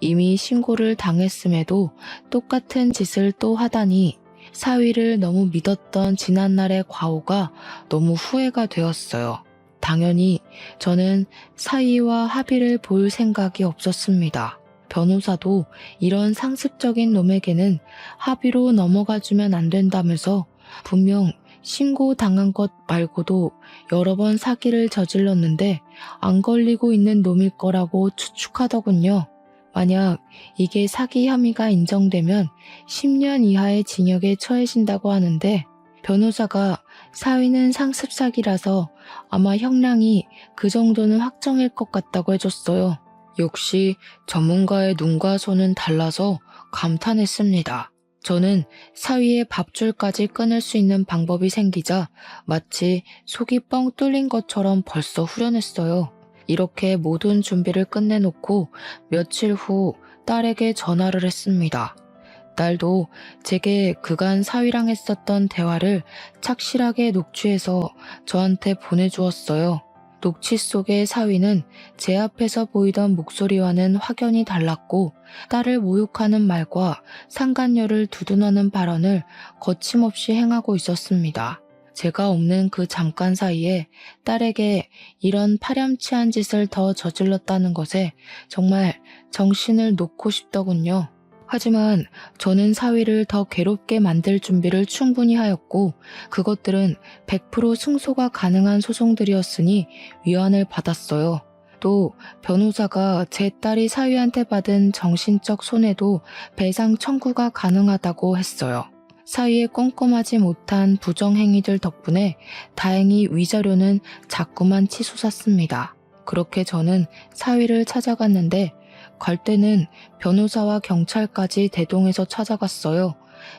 이미 신고를 당했음에도 똑같은 짓을 또 하다니 사위를 너무 믿었던 지난날의 과오가 너무 후회가 되었어요. 당연히 저는 사위와 합의를 볼 생각이 없었습니다. 변호사도 이런 상습적인 놈에게는 합의로 넘어가주면 안 된다면서 분명 신고당한 것 말고도 여러 번 사기를 저질렀는데 안 걸리고 있는 놈일 거라고 추측하더군요. 만약 이게 사기 혐의가 인정되면 10년 이하의 징역에 처해진다고 하는데 변호사가 사위는 상습 사기라서 아마 형량이 그 정도는 확정일 것 같다고 해줬어요. 역시 전문가의 눈과 손은 달라서 감탄했습니다. 저는 사위의 밥줄까지 끊을 수 있는 방법이 생기자 마치 속이 뻥 뚫린 것처럼 벌써 후련했어요. 이렇게 모든 준비를 끝내놓고 며칠 후 딸에게 전화를 했습니다. 딸도 제게 그간 사위랑 했었던 대화를 착실하게 녹취해서 저한테 보내주었어요. 녹취 속의 사위는 제 앞에서 보이던 목소리와는 확연히 달랐고 딸을 모욕하는 말과 상간녀를 두둔하는 발언을 거침없이 행하고 있었습니다. 제가 없는 그 잠깐 사이에 딸에게 이런 파렴치한 짓을 더 저질렀다는 것에 정말 정신을 놓고 싶더군요. 하지만 저는 사위를 더 괴롭게 만들 준비를 충분히 하였고 그것들은 100% 승소가 가능한 소송들이었으니 위안을 받았어요. 또 변호사가 제 딸이 사위한테 받은 정신적 손해도 배상 청구가 가능하다고 했어요. 사위의 꼼꼼하지 못한 부정행위들 덕분에 다행히 위자료는 자꾸만 치솟았습니다. 그렇게 저는 사위를 찾아갔는데 갈 때는 변호사와 경찰까지 대동해서 찾아갔어요.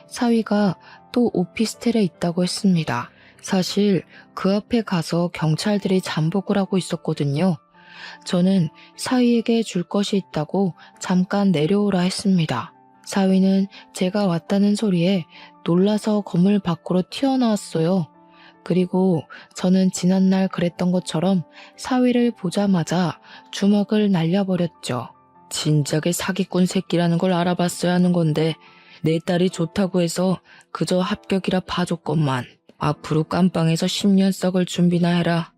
사위가 또 오피스텔에 있다고 했습니다. 사실 그 앞에 가서 경찰들이 잠복을 하고 있었거든요. 저는 사위에게 줄 것이 있다고 잠깐 내려오라 했습니다. 사위는 제가 왔다는 소리에 놀라서 건물 밖으로 튀어나왔어요. 그리고 저는 지난날 그랬던 것처럼 사위를 보자마자 주먹을 날려버렸죠. 진작에 사기꾼 새끼라는 걸 알아봤어야 하는 건데 내 딸이 좋다고 해서 그저 합격이라 봐줬건만. 앞으로 깜빵에서 10년 썩을 준비나 해라.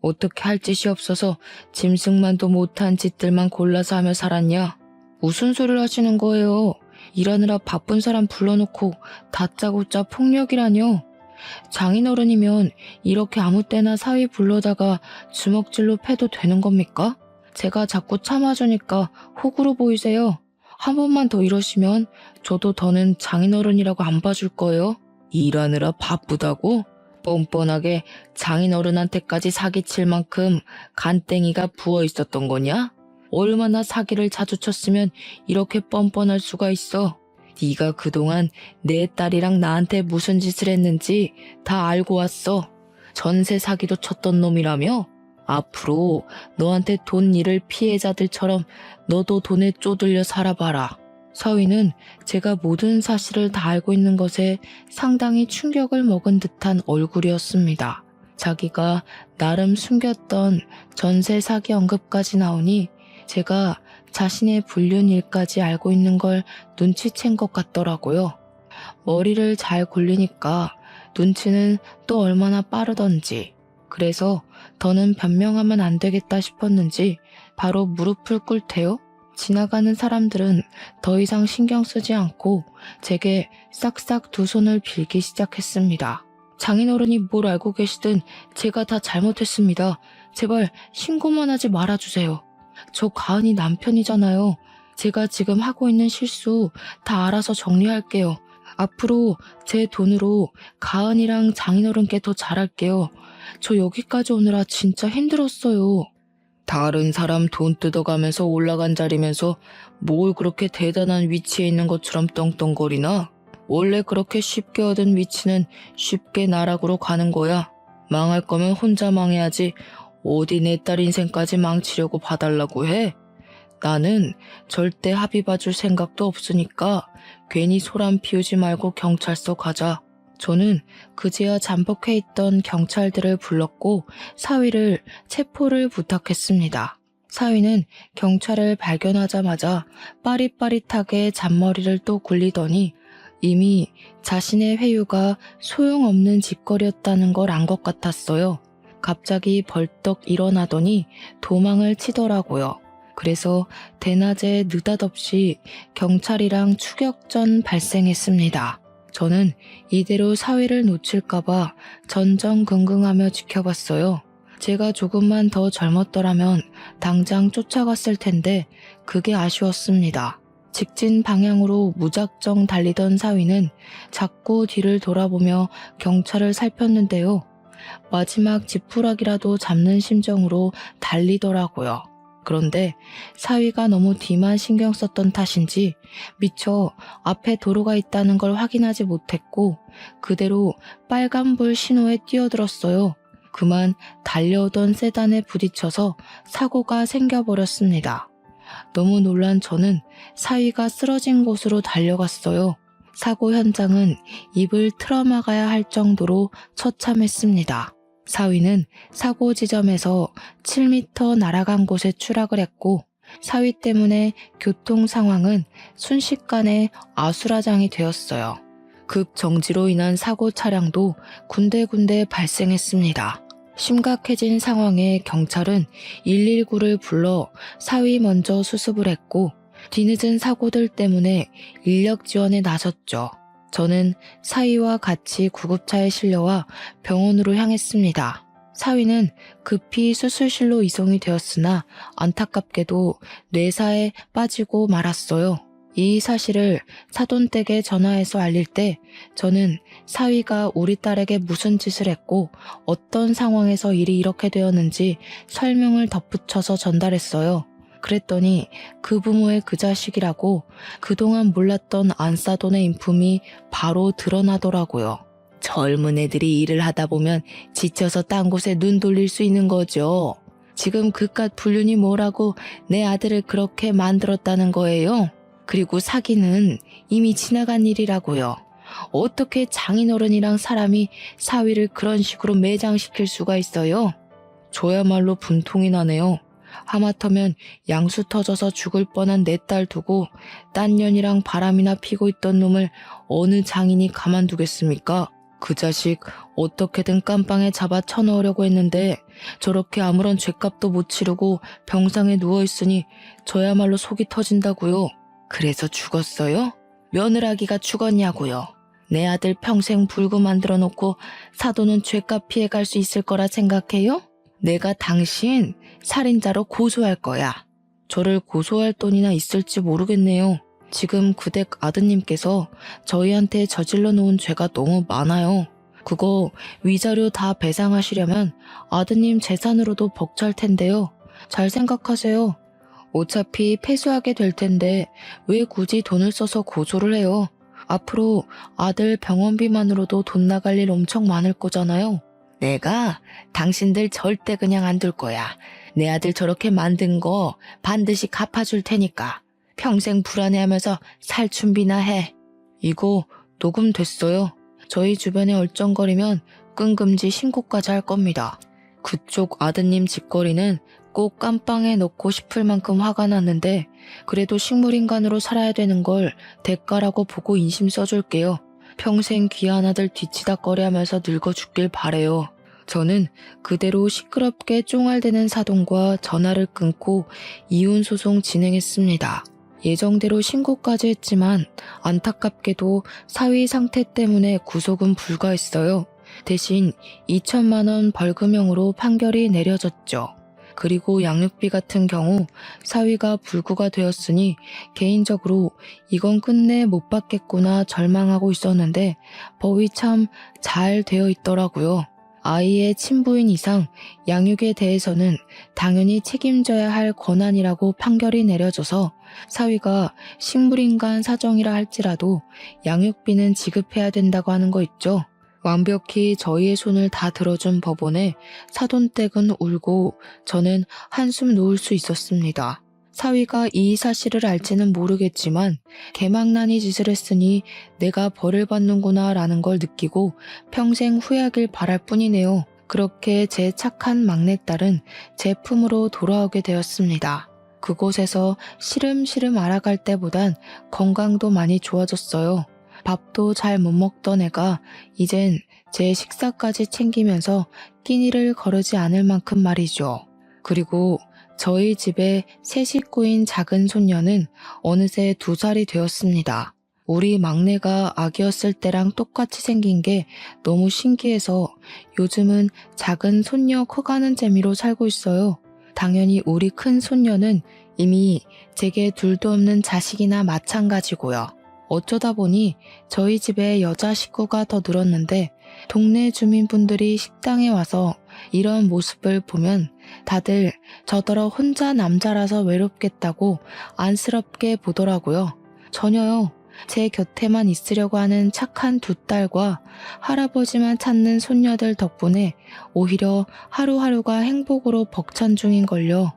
어떻게 할 짓이 없어서 짐승만도 못한 짓들만 골라서 하며 살았냐? 무슨 소리를 하시는 거예요? 일하느라 바쁜 사람 불러놓고 다짜고짜 폭력이라뇨? 장인어른이면 이렇게 아무 때나 사위 불러다가 주먹질로 패도 되는 겁니까? 제가 자꾸 참아주니까 호구로 보이세요. 한 번만 더 이러시면 저도 더는 장인어른이라고 안 봐줄 거예요. 일하느라 바쁘다고? 뻔뻔하게 장인어른한테까지 사기칠 만큼 간땡이가 부어 있었던 거냐? 얼마나 사기를 자주 쳤으면 이렇게 뻔뻔할 수가 있어. 네가 그동안 내 딸이랑 나한테 무슨 짓을 했는지 다 알고 왔어. 전세 사기도 쳤던 놈이라며? 앞으로 너한테 돈 잃을 피해자들처럼 너도 돈에 쪼들려 살아봐라. 사위는 제가 모든 사실을 다 알고 있는 것에 상당히 충격을 먹은 듯한 얼굴이었습니다. 자기가 나름 숨겼던 전세 사기 언급까지 나오니 제가 자신의 불륜 일까지 알고 있는 걸 눈치챈 것 같더라고요. 머리를 잘 굴리니까 눈치는 또 얼마나 빠르던지. 그래서 더는 변명하면 안 되겠다 싶었는지 바로 무릎을 꿇대요. 지나가는 사람들은 더 이상 신경 쓰지 않고 제게 싹싹 두 손을 빌기 시작했습니다. 장인어른이 뭘 알고 계시든 제가 다 잘못했습니다. 제발 신고만 하지 말아주세요. 저 가은이 남편이잖아요. 제가 지금 하고 있는 실수 다 알아서 정리할게요. 앞으로 제 돈으로 가은이랑 장인어른께 더 잘할게요. 저 여기까지 오느라 진짜 힘들었어요. 다른 사람 돈 뜯어가면서 올라간 자리면서 뭘 그렇게 대단한 위치에 있는 것처럼 떵떵거리나? 원래 그렇게 쉽게 얻은 위치는 쉽게 나락으로 가는 거야. 망할 거면 혼자 망해야지 어디 내 딸 인생까지 망치려고 봐달라고 해? 나는 절대 합의 봐줄 생각도 없으니까 괜히 소란 피우지 말고 경찰서 가자. 저는 그제야 잠복해 있던 경찰들을 불렀고 사위를 체포를 부탁했습니다. 사위는 경찰을 발견하자마자 빠릿빠릿하게 잔머리를 또 굴리더니 이미 자신의 회유가 소용없는 짓거리였다는 걸 안 것 같았어요. 갑자기 벌떡 일어나더니 도망을 치더라고요. 그래서 대낮에 느닷없이 경찰이랑 추격전 발생했습니다. 저는 이대로 사위를 놓칠까봐 전전긍긍하며 지켜봤어요. 제가 조금만 더 젊었더라면 당장 쫓아갔을 텐데 그게 아쉬웠습니다. 직진 방향으로 무작정 달리던 사위는 자꾸 뒤를 돌아보며 경찰을 살폈는데요. 마지막 지푸라기라도 잡는 심정으로 달리더라고요. 그런데 사위가 너무 뒤만 신경 썼던 탓인지 미처 앞에 도로가 있다는 걸 확인하지 못했고 그대로 빨간불 신호에 뛰어들었어요. 그만 달려오던 세단에 부딪혀서 사고가 생겨버렸습니다. 너무 놀란 저는 사위가 쓰러진 곳으로 달려갔어요. 사고 현장은 입을 틀어막아야 할 정도로 처참했습니다. 사위는 사고 지점에서 7m 날아간 곳에 추락을 했고 사위 때문에 교통 상황은 순식간에 아수라장이 되었어요. 급정지로 인한 사고 차량도 군데군데 발생했습니다. 심각해진 상황에 경찰은 119를 불러 사위 먼저 수습을 했고 뒤늦은 사고들 때문에 인력 지원에 나섰죠. 저는 사위와 같이 구급차에 실려와 병원으로 향했습니다. 사위는 급히 수술실로 이송이 되었으나 안타깝게도 뇌사에 빠지고 말았어요. 이 사실을 사돈댁에 전화해서 알릴 때 저는 사위가 우리 딸에게 무슨 짓을 했고 어떤 상황에서 일이 이렇게 되었는지 설명을 덧붙여서 전달했어요. 그랬더니 그 부모의 그 자식이라고 그동안 몰랐던 안사돈의 인품이 바로 드러나더라고요. 젊은 애들이 일을 하다 보면 지쳐서 딴 곳에 눈 돌릴 수 있는 거죠. 지금 그깟 불륜이 뭐라고 내 아들을 그렇게 만들었다는 거예요. 그리고 사기는 이미 지나간 일이라고요. 어떻게 장인어른이랑 사람이 사위를 그런 식으로 매장시킬 수가 있어요? 저야말로 분통이 나네요. 하마터면 양수 터져서 죽을 뻔한 내 딸 두고 딴 년이랑 바람이나 피고 있던 놈을 어느 장인이 가만두겠습니까? 그 자식 어떻게든 깜빵에 잡아 쳐넣으려고 했는데 저렇게 아무런 죗값도 못 치르고 병상에 누워있으니 저야말로 속이 터진다고요. 그래서 죽었어요? 며느라기가 죽었냐고요. 내 아들 평생 불구 만들어 놓고 사돈은 죗값 피해갈 수 있을 거라 생각해요? 내가 당신 살인자로 고소할 거야. 저를 고소할 돈이나 있을지 모르겠네요. 지금 그댁 아드님께서 저희한테 저질러 놓은 죄가 너무 많아요. 그거 위자료 다 배상하시려면 아드님 재산으로도 벅찰 텐데요. 잘 생각하세요. 어차피 패소하게 될 텐데 왜 굳이 돈을 써서 고소를 해요? 앞으로 아들 병원비만으로도 돈 나갈 일 엄청 많을 거잖아요. 내가 당신들 절대 그냥 안 둘 거야. 내 아들 저렇게 만든 거 반드시 갚아줄 테니까. 평생 불안해하면서 살 준비나 해. 이거 녹음됐어요. 저희 주변에 얼쩡거리면 끈금지 신고까지 할 겁니다. 그쪽 아드님 짓거리는 꼭 깜빵에 넣고 싶을 만큼 화가 났는데 그래도 식물인간으로 살아야 되는 걸 대가라고 보고 인심 써줄게요. 평생 귀한 아들 뒤치다꺼리 하면서 늙어 죽길 바래요. 저는 그대로 시끄럽게 쫑알대는 사돈과 전화를 끊고 이혼 소송 진행했습니다. 예정대로 신고까지 했지만 안타깝게도 사위 상태 때문에 구속은 불가했어요. 대신 2천만 원 벌금형으로 판결이 내려졌죠. 그리고 양육비 같은 경우 사위가 불구가 되었으니 개인적으로 이건 끝내 못 받겠구나 절망하고 있었는데 법이 참 잘 되어 있더라고요. 아이의 친부인 이상 양육에 대해서는 당연히 책임져야 할 권한이라고 판결이 내려져서 사위가 식물인간 사정이라 할지라도 양육비는 지급해야 된다고 하는 거 있죠. 완벽히 저희의 손을 다 들어준 법원에 사돈댁은 울고 저는 한숨 놓을 수 있었습니다. 사위가 이 사실을 알지는 모르겠지만 개망나니 짓을 했으니 내가 벌을 받는구나 라는 걸 느끼고 평생 후회하길 바랄 뿐이네요. 그렇게 제 착한 막내딸은 제 품으로 돌아오게 되었습니다. 그곳에서 시름시름 알아갈 때보단 건강도 많이 좋아졌어요. 밥도 잘 못 먹던 애가 이젠 제 식사까지 챙기면서 끼니를 거르지 않을 만큼 말이죠. 그리고 저희 집의 새 식구인 작은 손녀는 어느새 2살이 되었습니다. 우리 막내가 아기였을 때랑 똑같이 생긴 게 너무 신기해서 요즘은 작은 손녀 커가는 재미로 살고 있어요. 당연히 우리 큰 손녀는 이미 제게 둘도 없는 자식이나 마찬가지고요. 어쩌다 보니 저희 집에 여자 식구가 더 늘었는데 동네 주민분들이 식당에 와서 이런 모습을 보면 다들 저더러 혼자 남자라서 외롭겠다고 안쓰럽게 보더라고요. 전혀요. 제 곁에만 있으려고 하는 착한 2딸과 할아버지만 찾는 손녀들 덕분에 오히려 하루하루가 행복으로 벅찬 중인걸요.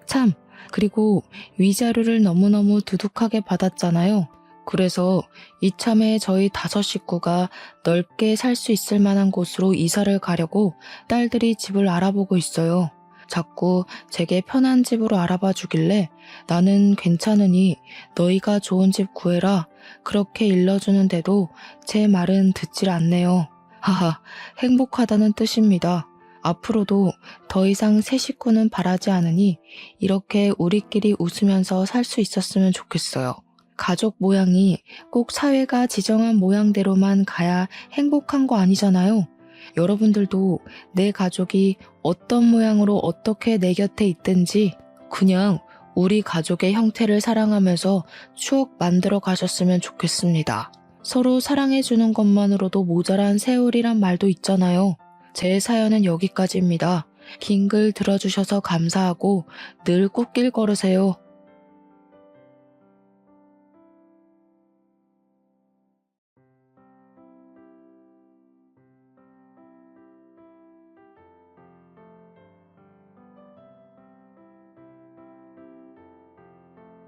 참, 그리고 위자료를 너무너무 두둑하게 받았잖아요. 그래서 이참에 저희 5 식구가 넓게 살 수 있을 만한 곳으로 이사를 가려고 딸들이 집을 알아보고 있어요. 자꾸 제게 편한 집으로 알아봐 주길래 나는 괜찮으니 너희가 좋은 집 구해라 그렇게 일러주는데도 제 말은 듣질 않네요. 하하, 행복하다는 뜻입니다. 앞으로도 더 이상 새 식구는 바라지 않으니 이렇게 우리끼리 웃으면서 살 수 있었으면 좋겠어요. 가족 모양이 꼭 사회가 지정한 모양대로만 가야 행복한 거 아니잖아요. 여러분들도 내 가족이 어떤 모양으로 어떻게 내 곁에 있든지 그냥 우리 가족의 형태를 사랑하면서 추억 만들어 가셨으면 좋겠습니다. 서로 사랑해주는 것만으로도 모자란 세월이란 말도 있잖아요. 제 사연은 여기까지입니다. 긴 글 들어주셔서 감사하고 늘 꽃길 걸으세요.